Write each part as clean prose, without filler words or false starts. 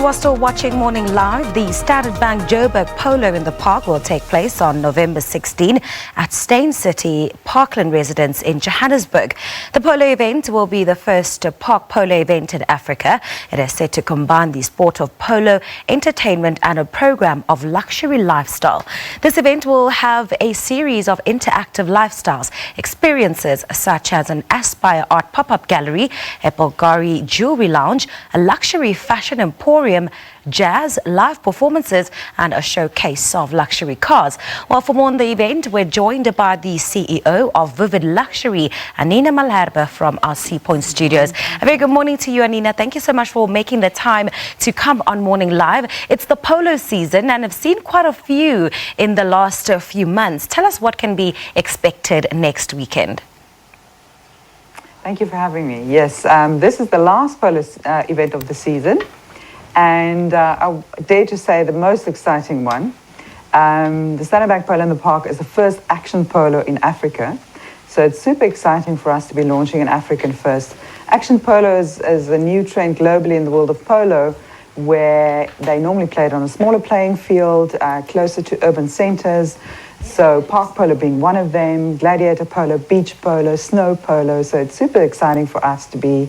are still watching Morning Live. The Standard Bank Jo'burg Polo in the park will take place on November 16 at Steyn City Parkland Residence in Johannesburg. The polo event will be the first park polo event in Africa. It is set to combine the sport of polo, entertainment and a program of luxury lifestyle. This event will have a series of interactive lifestyles, experiences such as an Aspire Art pop-up gallery, a Bvlgari Jewelry Lounge, a luxury fashion emporium, jazz, live performances and a showcase of luxury cars. Well, for more on the event, we're joined by the CEO of Bvlgari, Anina Malherbe from our Sea Point studios. A very good morning to you, Anina. Thank you so much for making the time to come on Morning Live. It's the polo season and I've seen quite a few in the last few months. Tell us what can be expected next weekend. Thank you for having me. Yes, this is the last polo event of the season. And I dare to say the most exciting one. The Standard Bank Polo in the Park is the first action polo in Africa. So it's super exciting for us to be launching an African first. Action polo is a new trend globally in the world of polo, where they normally play it on a smaller playing field, closer to urban centers. So park polo being one of them, gladiator polo, beach polo, snow polo. So it's super exciting for us to be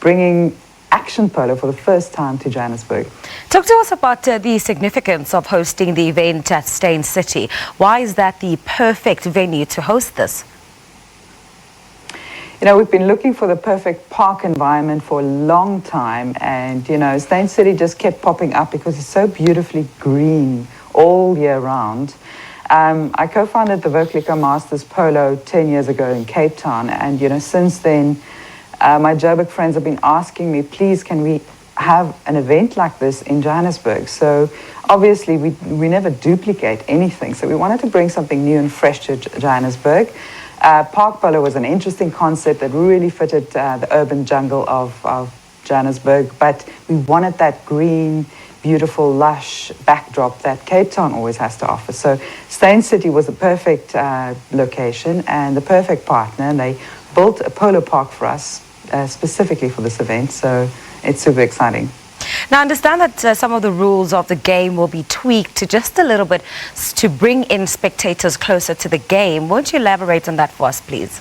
bringing action polo for the first time to Johannesburg. Talk to us about the significance of hosting the event at Steyn City. Why is that the perfect venue to host this? You know, we've been looking for the perfect park environment for a long time, and you know, Steyn City just kept popping up because it's so beautifully green all year round. I co-founded the Bvlgari Masters Polo 10 years ago in Cape Town, and you know, since then my Joburg friends have been asking me, please, can we have an event like this in Johannesburg? So obviously we never duplicate anything, so we wanted to bring something new and fresh to Johannesburg. Park polo was an interesting concept that really fitted the urban jungle of Johannesburg, but we wanted that green, beautiful, lush backdrop that Cape Town always has to offer. So Steyn City was the perfect location and the perfect partner, and they built a polo park for us specifically for this event, so it's super exciting. Now, I understand that some of the rules of the game will be tweaked just a little bit to bring in spectators closer to the game. Won't you elaborate on that for us, please?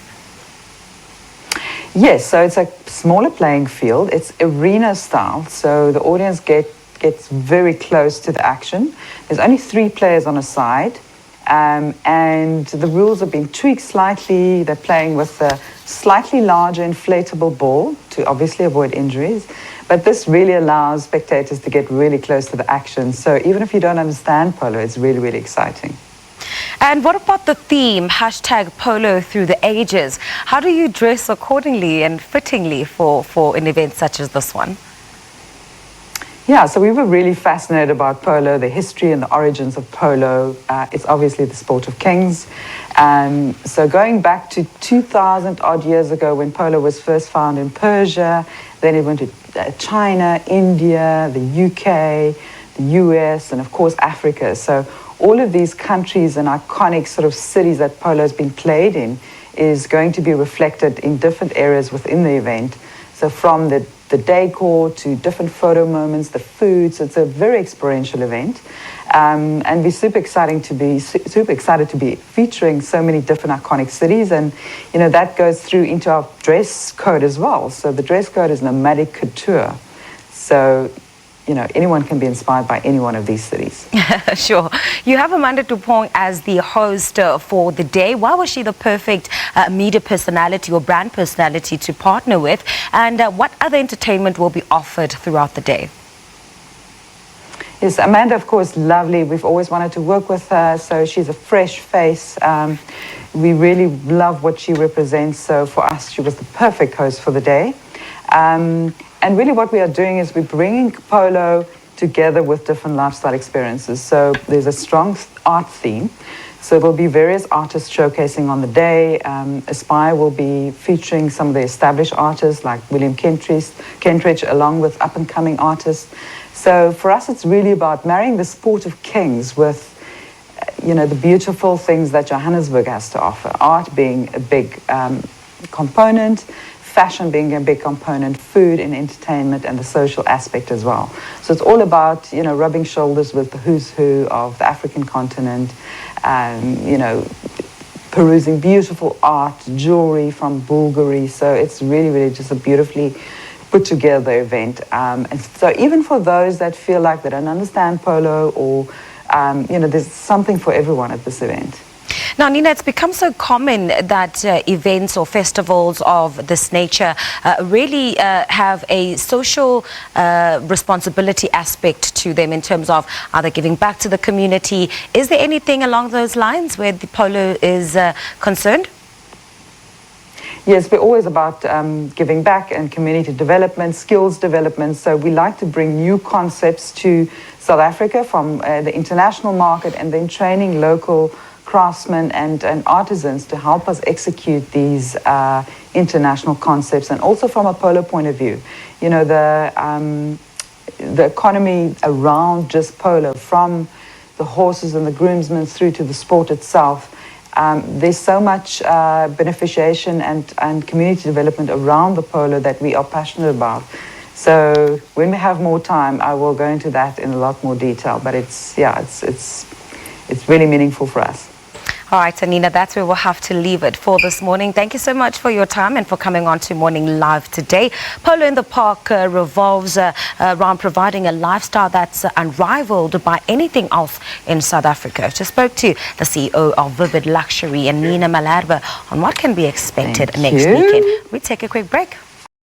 Yes, so it's a smaller playing field. It's arena style, so the audience gets very close to the action. There's only 3 players on a side, and the rules have been tweaked slightly. They're playing with a slightly larger inflatable ball to obviously avoid injuries, but this really allows spectators to get really close to the action. So even if you don't understand polo, it's really, really exciting. And what about the theme, #Polo through the ages? How do you dress accordingly and fittingly for an event such as this one? Yeah, so we were really fascinated about polo, the history and the origins of polo. It's obviously the sport of kings. So going back to 2,000 odd years ago when polo was first found in Persia, then it went to China, India, the UK, the US, and of course Africa. So all of these countries and iconic sort of cities that polo has been played in is going to be reflected in different areas within the event. So from the decor to different photo moments, the food. So it's a very experiential event, and we're super excited to be featuring so many different iconic cities, and you know that goes through into our dress code as well. So the dress code is nomadic couture. So you know, anyone can be inspired by any one of these cities. Sure. You have Amanda Dupont as the host for the day. Why was she the perfect media personality or brand personality to partner with? And what other entertainment will be offered throughout the day? Yes, Amanda, of course, lovely. We've always wanted to work with her, so she's a fresh face. We really love what she represents, so for us, she was the perfect host for the day. And really what we are doing is we're bringing polo together with different lifestyle experiences. So there's a strong art theme. So there'll be various artists showcasing on the day. Aspire will be featuring some of the established artists like William Kentridge, along with up-and-coming artists. So for us, it's really about marrying the sport of kings with you know, the beautiful things that Johannesburg has to offer. Art being a big component, fashion being a big component, food and entertainment, and the social aspect as well. So it's all about, you know, rubbing shoulders with the who's who of the African continent, you know, perusing beautiful art, jewelry from Bvlgari. So it's really, really just a beautifully put together event. And so even for those that feel like they don't understand polo, or, you know, there's something for everyone at this event. Now, Nina, it's become so common that events or festivals of this nature really have a social responsibility aspect to them in terms of either giving back to the community. Is there anything along those lines where the polo is concerned? Yes, we're always about giving back and community development, skills development. So we like to bring new concepts to South Africa from the international market, and then training local craftsmen and artisans to help us execute these international concepts. And also from a polo point of view, you know, the economy around just polo, from the horses and the groomsmen through to the sport itself, there's so much beneficiation and community development around the polo that we are passionate about. So when we have more time, I will go into that in a lot more detail, but it's really meaningful for us. All right, Anina, that's where we'll have to leave it for this morning. Thank you so much for your time and for coming on to Morning Live today. Polo in the Park revolves around providing a lifestyle that's unrivaled by anything else in South Africa. Just spoke to the CEO of Vivid Luxury, Anina Malherbe, on what can be expected next weekend. We take a quick break.